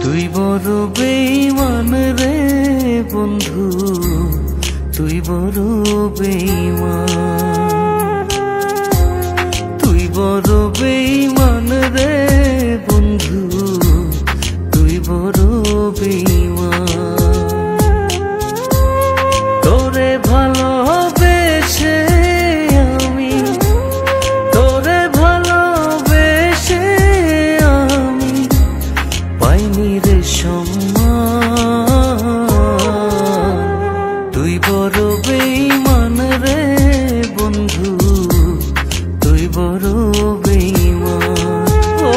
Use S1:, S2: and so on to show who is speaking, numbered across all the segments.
S1: তুই বড় বেঈমান রে বন্ধু, তুই বড় বেঈমান। তুই বড় বেঈমান রে বন্ধু, তুই বড় বেঈমান। তোরে ভালোবেসে আমি, তোরে ভালোবেসে আমি পাইনি রে সম্মান। তুই বড় বেঈমান রে বন্ধু, তুই বড় বেঈমান। ও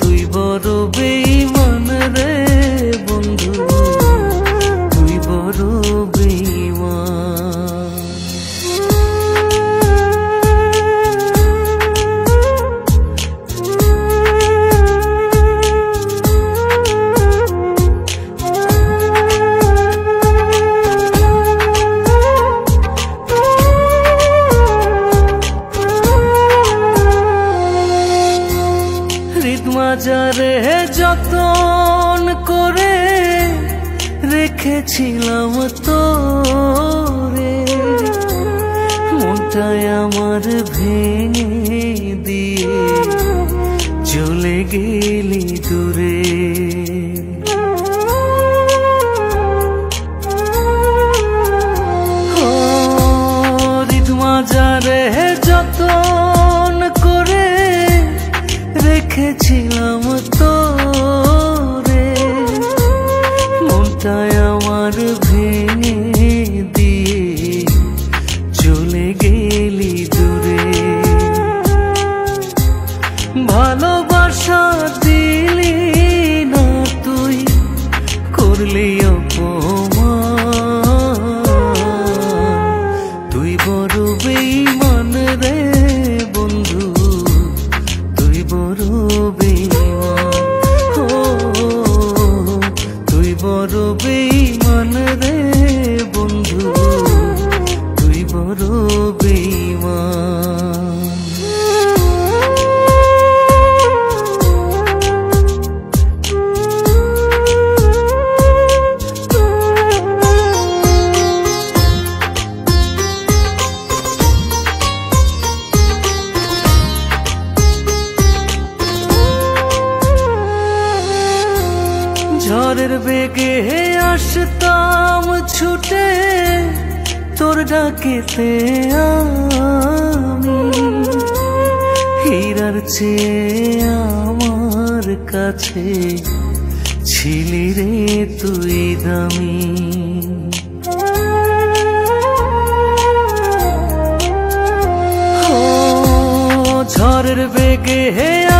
S1: তুই বড় বেঈমান রে বন্ধু, তুই বড় বেঈমান। মাজারে যতন করে রেখেছিলাম তোরে, মনটাই আমার ভেঙে দিয়ে চলে গেলি দূরে। মাজারে যতন করে রেখেছিলাম তোরে, মনটাই আমার ভেঙে দিয়ে চলে গেলি দূরে। ভালোবাসা দিলি না তুই, করলি অপমান। তুই বড় বেঈমান রে বন্ধু, তুই বড় বেঈমান। ও তুই বড় বেঈমান রে বন্ধু, তুই বড় বেঈমান। ঝড়ের বেগে আসতাম ছুটে তোর ডাকেতে আমি, হীরার চেয়ে আমার কাছে ছিলি রে তুই দামি। ঝড়ের বেগে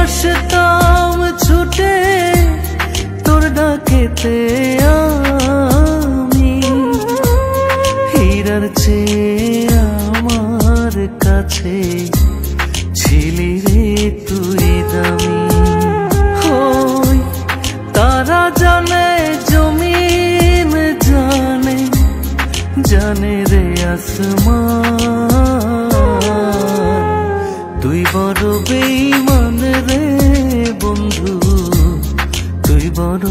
S1: আসতাম ছুটে তোর ডাকেতে আমি, হীরার চেয়ে আমার কাছে ছিলি রে তুই দামি। হই তারা জানে জমিন জানে, জানে রে আসমান। তুই বড় বেঈমান রে বন্ধু, তুই বড়